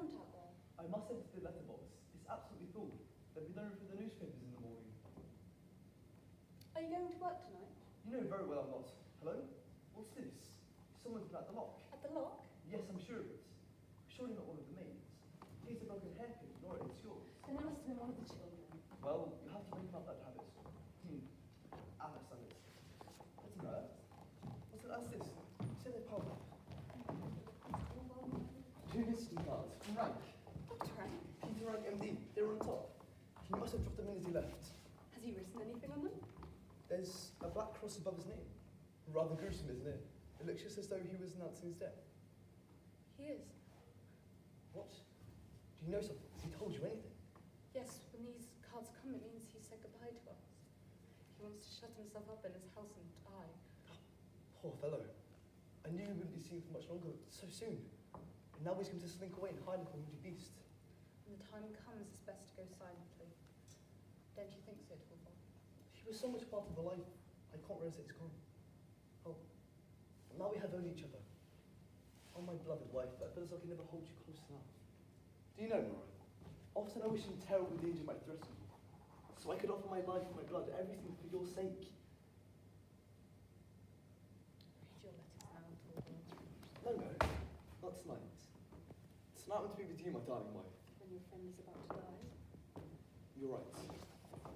want out there? I must send it to the letterbox. It's absolutely full. They'll be known for the newspapers in the morning. Are you going to work tonight? You know very well I'm not. Hello? What's this? Someone's been at the lock. At the lock? Yes, I'm sure of it. Surely not one of the maids. He's a broken hairpin, nor it's yours. Then it must have been one of the children. Well, you have to bring him up that habit. Alice, that is. What's the matter? What's this? You said they piled up. 2 visiting cards from Rank. What rank? Peter Rank MD. They're on top. He must have dropped them in as he left. Has he written anything on them? There's a black cross above his name. Rather gruesome, isn't it? It looks just as though he was announcing his death. He is. What? Do you know something? Has he told you anything? Yes, when these cards come, it means he said goodbye to us. He wants to shut himself up in his house and die. Poor fellow. I knew he wouldn't be seen for much longer, so soon. And now he's going to slink away and hide like a wounded beast. When the time comes, it's best to go silently. Don't you think so, Torvald? He was so much part of the life. I can't realize that he's gone. Oh, now we have only each other. Oh, my beloved wife, that feels like I can never hold you close enough. Do you know, Nora? Often I wish some terrible danger might threaten me. So I could offer my life, my blood, everything for your sake. Read your letters now, Torvald. No, not tonight. Tonight I want to be with you, my darling wife. When your friend is about to die. You're right.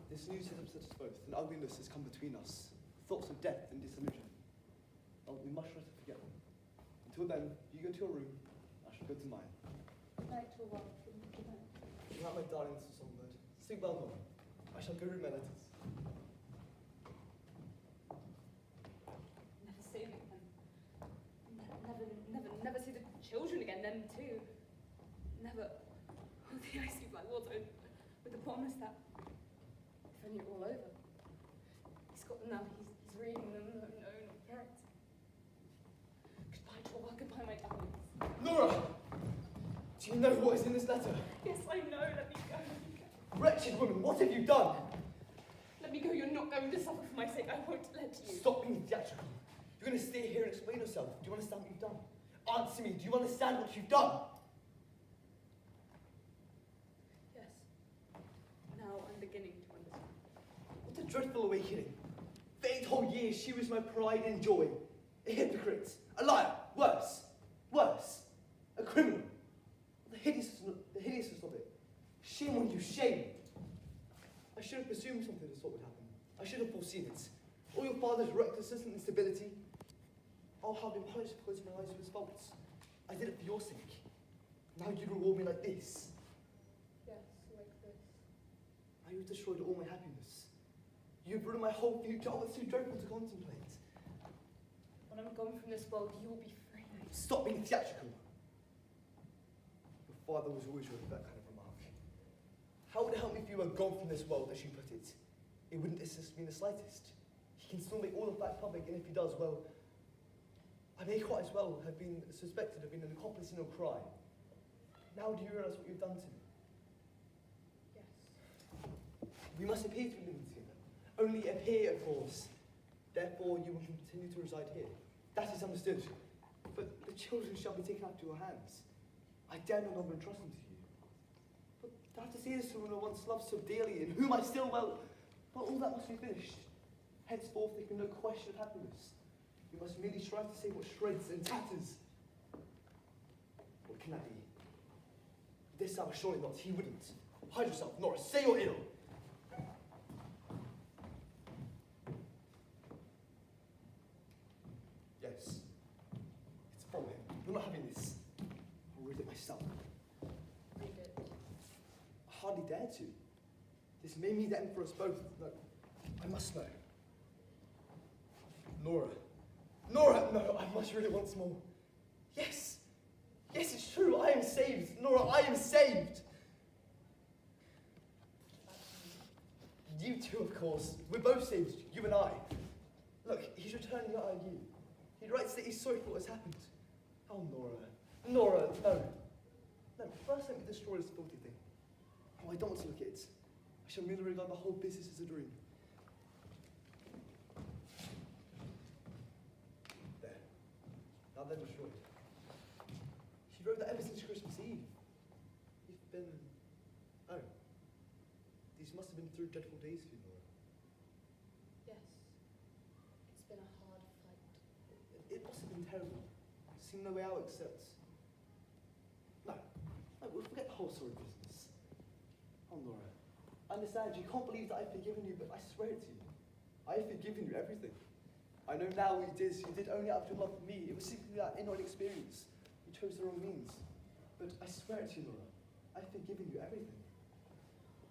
This news has upset us both, and ugliness has come between us. Thoughts of death and disillusion. Oh, we must try to forget them. Until then, you go to your room, I shall go to mine. Good night, Torvald. Good night. Good night, my darling little songbird. Sleep well, Nora. I shall go read my letters. Never see them again. Never see the children again, them too. Never. Oh, the icy black water with the promise that if only it were all over. He's got them now, he's reading them, no parents. Goodbye, Torvald, goodbye, my darlings. Nora! Do you know what is in this letter? Yes, I know, let me go, let me go. Wretched woman, what have you done? Let me go, you're not going to suffer for my sake, I won't let you. Stop being theatrical. You're going to stay here and explain yourself. Do you understand what you've done? Answer me, do you understand what you've done? Yes. Now I'm beginning to understand. What a dreadful awakening. For 8 whole years she was my pride and joy. A hypocrite, a liar, worse, a criminal. The hideousness of it. Shame on you, shame. I should have presumed something of this sort would happen. I should have foreseen it. All your father's recklessness and instability. I'll have been punished for closing my eyes to his faults. I did it for your sake. Now you reward me like this. Yes, like this. Now you've destroyed all my happiness. You've ruined my whole future. Oh, it's too dreadful to contemplate. When I'm gone from this world, you will be free. Stop being theatrical. Your father was always ready for that kind of remark. How would it help me if you were gone from this world, as you put it? It wouldn't assist me in the slightest. He can still make all of that public, and if he does, well, I may quite as well have been suspected of being an accomplice in a crime. Now do you realise what you've done to me? Yes. We must appear to be living together. Only appear, of course. Therefore, you will continue to reside here. That is understood. But the children shall be taken out to your hands. I dare no longer entrust them to you. But to have to see this woman I once loved so dearly, and whom I still well, all that must be finished. Henceforth, there can be no question of happiness. We must merely strive to save what shreds and tatters. What can that be? This hour, surely not. He wouldn't. Hide yourself, Nora. Say you're ill. Yes. It's from him. You're not having this. I'll read it myself. Read it. I hardly dare to. This may mean the end for us both. No, I must know. Nora. Nora! No, I must read it once more. Yes! Yes, it's true. I am saved. Nora, I am saved. You too, of course. We're both saved, you and I. Look, he's returning your IU. He writes that he's sorry for what has happened. Oh, Nora. Nora, no. No, first let me destroy this filthy thing. Oh, I don't want to look at it. I shall merely regard the whole business as a dream. There. Now they're destroyed. She wrote that ever since Christmas Eve. been... Oh. These must have been through dreadful days for you, Nora. Yes. It's been a hard fight. It must have been terrible. Seeing no way out except... No, we'll forget the whole story business. Oh, Nora, I understand you can't believe that I've forgiven you, but I swear it to you. I have forgiven you everything. I know now what you did only out of your love for me. It was simply that inward experience. You chose the wrong means. But I swear it to you, Nora, I've forgiven you everything.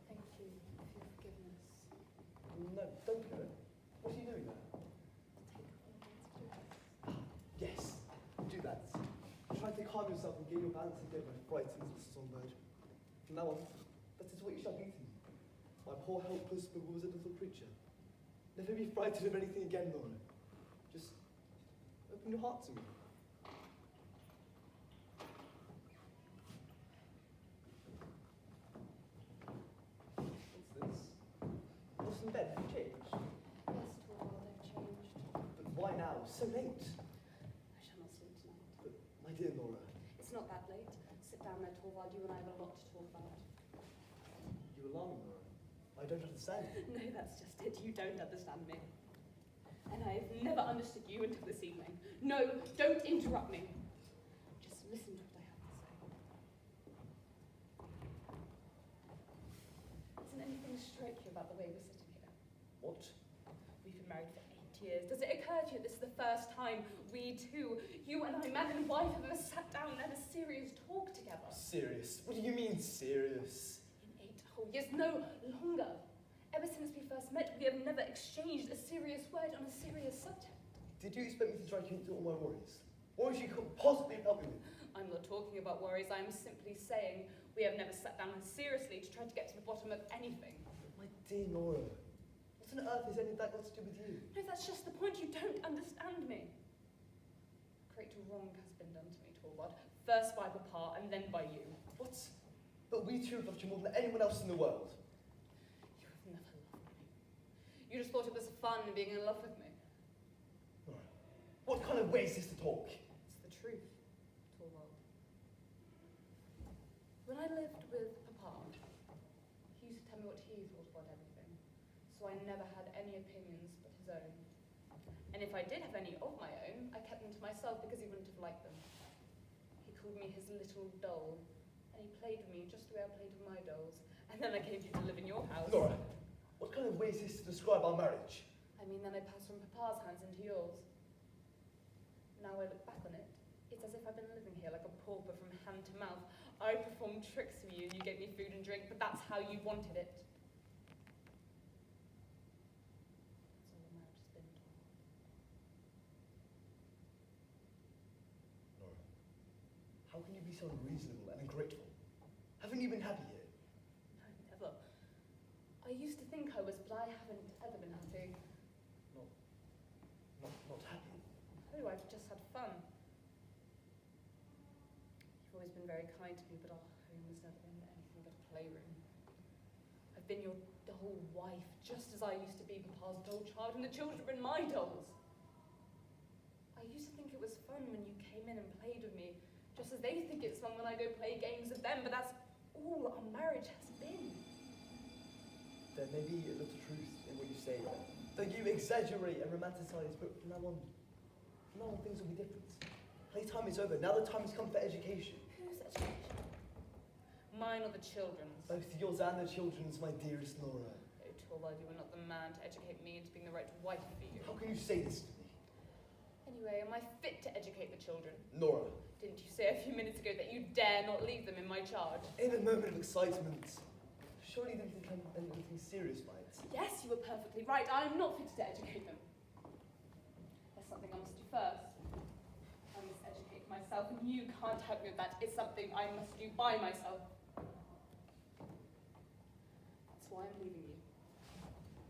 Thank you for your forgiveness. No, don't go. What are you doing there? Take a moment to do this. Yes, do that. Try to calm yourself and gain your balance again when frightened as a songbird. From now on, that is what you shall be to me. My poor, helpless, bewildered little creature. Never be frightened of anything again, Nora. Just open your heart to me. What's this? What's in bed? Have you changed? Yes, Torvald, I've changed. But why now? So late. I shall not sleep tonight. But, my dear Nora, It's not that late. Sit down there, Torvald. You and I have a lot to talk about. you alarm me, Nora. I don't understand you. No, that's just it. You don't understand me. And I've never understood you until this evening. No, don't interrupt me. Just listen to what I have to say. Doesn't anything strike you about the way we're sitting here? What? We've been married for 8 years. Does it occur to you this is the first time we two, you and I, man and wife, have ever sat down and had a serious talk together? Serious? What do you mean, serious? In 8 whole years, no longer. Ever since we first met, we have never exchanged a serious word on a serious subject. Did you expect me to try to into all my worries? Worries you couldn't possibly help me with? I'm not talking about worries, I'm simply saying we have never sat down seriously to try to get to the bottom of anything. My dear Nora, what on earth is any of that got to do with you? No, that's just the point. You don't understand me. Great wrong has been done to me, Torvald. First by Papa and then by you. What? But we two have loved you more than anyone else in the world. You have never loved me. You just thought it was fun being in love with me. Nora, what kind of way is this to talk? It's the truth, Torvald. When I lived with Papa, he used to tell me what he thought about everything, so I never had any opinions but his own. And if I did have any of my own, I kept them to myself because he wouldn't have liked them. He called me his little doll, and he played with me just the way I played with my dolls. And then I came to live in your house. Nora, what kind of way is this to describe our marriage? I mean, then I passed from Papa's hands into yours. Now I look back on it, it's as if I've been living here like a pauper from hand to mouth. I performed tricks for you, and you gave me food and drink, but that's how you wanted it. That's all marriage has been, Torvald. Nora, how can you be so unreasonable and ungrateful? Haven't you been happy here? No, never. I used to think I was, but I haven't ever been happy. Not happy? Oh, I've just had fun. You've always been very kind to me, but our home has never been anything but a playroom. I've been your doll wife, just as I used to be Papa's doll child, and the children have been my dolls. I used to think it was fun when you came in and played with me, just as they think it's fun when I go play games with them, but that's all our marriage has been. There may be a little truth in what you say, though you exaggerate and romanticize, but from now on things will be different. Playtime is over. Now the time has come for education. Whose education? Mine or the children's? Both yours and the children's, my dearest Nora. Oh, Torvald, you are not the man to educate me into being the right wife for you. How can you say this to me? Anyway, am I fit to educate the children? Nora, Didn't you say a few minutes ago that you dare not leave them in my charge? in a moment of excitement, surely you didn't think anything serious by it. Yes, you were perfectly right. I'm not fit to educate them. There's something I must do first. I must educate myself, and you can't help me with that. It's something I must do by myself. That's why I'm leaving you.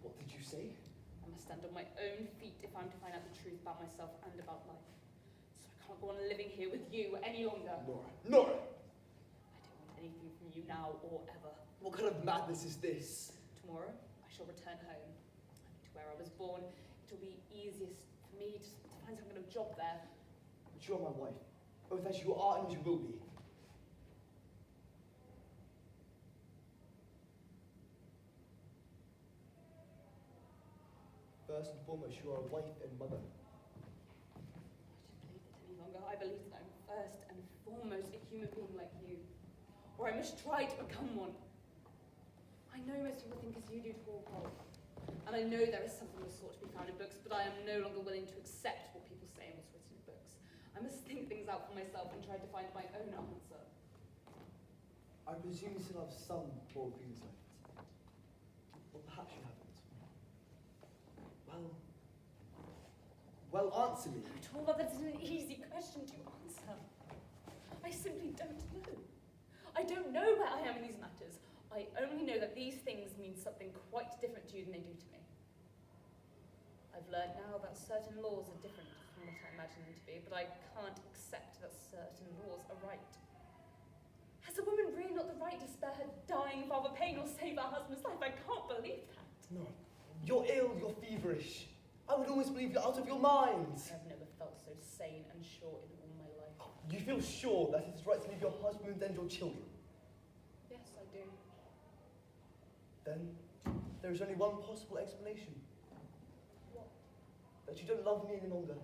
What did you say? I must stand on my own feet if I'm to find out the truth about myself and about life. So I can't go on living here with you any longer. Nora! I don't want anything from you now or ever. What kind of madness is this? Tomorrow, I shall return home, to where I was born. It'll be easiest for me to find some kind of job there. But you are my wife, both as you are and as you will be. first and foremost, you are a wife and mother. I don't believe that any longer. I believe that I'm first and foremost a human being like you. Or I must try to become one. I know most people think as you do to Walpole. And I know there is something of the sort to be found in books, but I am no longer willing to accept what people say and what's written in books. I must think things out for myself and try to find my own answer. I presume you still have some more feelings left. Or perhaps you haven't. Well, answer me. Torvald, that is an easy question to answer. I simply don't know. I don't know where I am in these matters. I only know that these things mean something quite different to you than they do to me. I've learned now that certain laws are different from what I imagine them to be, but I can't accept that certain laws are right. Has a woman really not the right to spare her dying father pain or save her husband's life? I can't believe that. No, you're ill, you're feverish. I would almost believe you're out of your mind. I've never felt so sane and sure in all my life. You feel sure that it is right to leave your husband and your children? Yes, I do. Then there is only one possible explanation. What? That you don't love me any longer.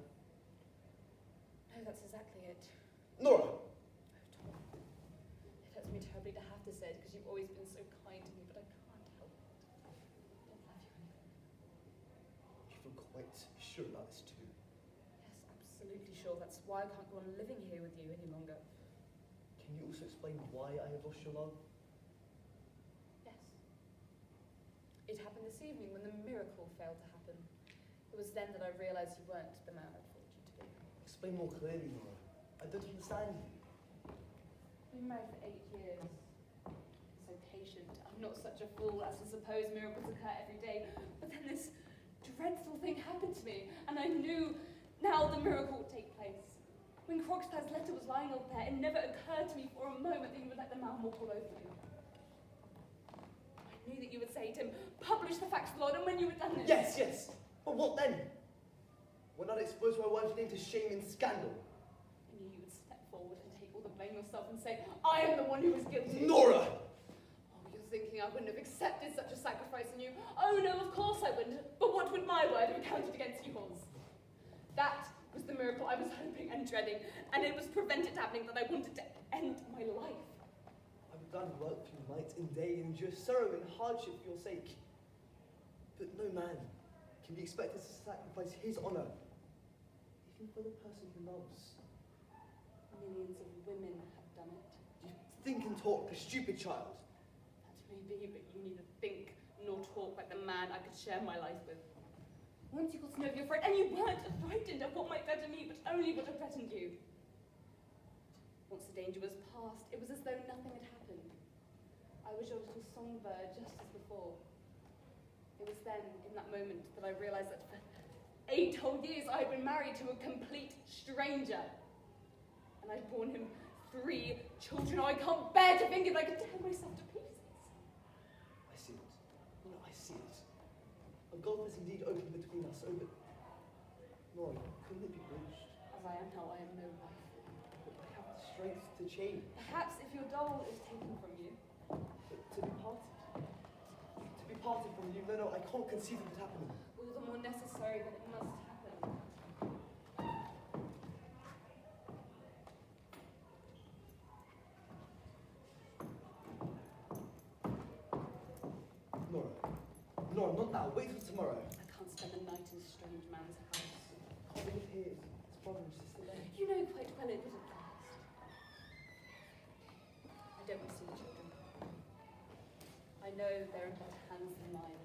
No, that's exactly it. Nora! Oh, Tom. It hurts me terribly to have to say it because you've always been so kind to me, but I can't help it. I don't love you anymore. You feel quite sure about this too? Yes, absolutely sure. That's why I can't go on living here with you any longer. Can you also explain why I have lost your love? Yes. It happened this evening when the miracle failed to happen. It was then that I realised you weren't the man I thought you to be. Explain more clearly, Nora. I don't understand you. We've been married for 8 years. So patient. I'm not such a fool as to suppose miracles occur every day. But then this dreadful thing happened to me, and I knew now the miracle would take place. When Krogstad's letter was lying up there, it never occurred to me for a moment that you would let the man walk all over you. I knew that you would say to him, publish the facts, Lord, and when you had done this... Yes, yes. But what then? When I'd expose my wife's name to shame and scandal. I knew you would step forward and take all the blame yourself and say, I am the one who was guilty. Nora! Oh, you're thinking I wouldn't have accepted such a sacrifice on you. Oh no, of course I wouldn't. But what would my word have counted against yours? That was the miracle I was hoping and dreading, and it was prevented happening that I wanted to end my life. I would gladly work for you night and day and endure sorrow and hardship for your sake. But no man can be expected to sacrifice his honour, even for the person he loves. Millions of women have done it. You think and talk like a stupid child. That may be, but you neither think nor talk like the man I could share my life with. Once you got to know of your friend, and you weren't frightened of what might threaten me, but only what had threatened you. Once the danger was past, it was as though nothing had happened. I was your little songbird just as before. It was then, in that moment, that I realised that for 8 whole years I had been married to a complete stranger. And I'd borne him 3 children. Oh, I can't bear to think if I could tear myself to pieces. I see it. No, I see it. A gulf has indeed opened between us over... Nora, couldn't it be bridged? As I am now, I am no wife. But I have the strength to change. Perhaps if your doll is taken from you. But to be parted. To be parted from you, no, I can't conceive of it happening. All the more necessary that it must happen. Nora, not now. Wait till tomorrow. I can't spend the night in a strange man's house. Can't live here. His brother and sister there. You know quite well it wouldn't last. I don't want to see the children. I know they're in better hands than mine.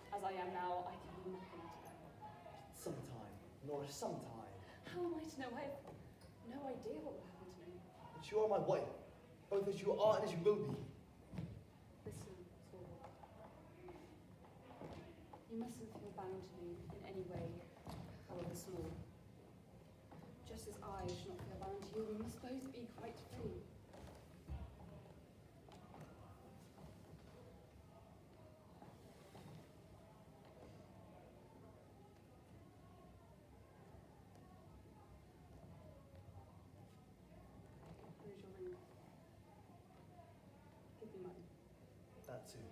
As I am now, I can do nothing to them. Sometime, Nora, sometime. How am I to know? I have no idea what will happen to me. But you are my wife, both as you are and as you will be. Listen, Torvald. You mustn't feel bound to me in any way, however small. Just as I should not feel bound to you, we must both be quite free. Where's your ring? Give me mine. That too.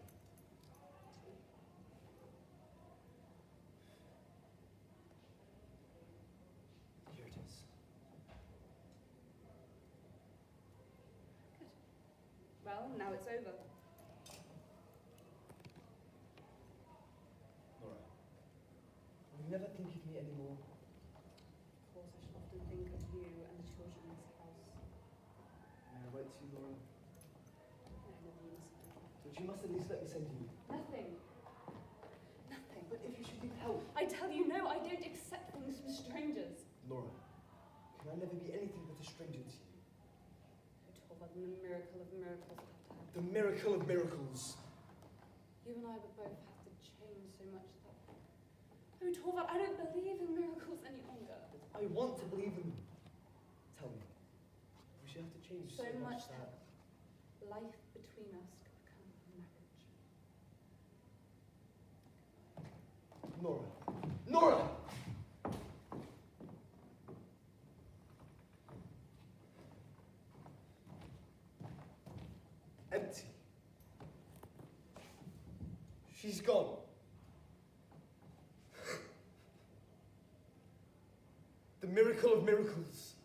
Well, now it's over. Nora, will you never think of me anymore? Of course, I shall often think of you and the children in this house. May I write to you, Nora? No, never you must do. But you must at least let me send you. Nothing. Nothing. But if you should need help. I tell you, no, I don't accept things from strangers. Nora, can I never be anything but a stranger to you? Oh, Torvald, the miracle of miracles have to happen. The miracle of miracles. You and I would both have to change so much that... Oh, Torvald, I don't believe in miracles any longer. I want to believe in them. Tell me, we should have to change So so much much that... Life between us could become a marriage. Nora! Nora! Empty. She's gone. The miracle of miracles.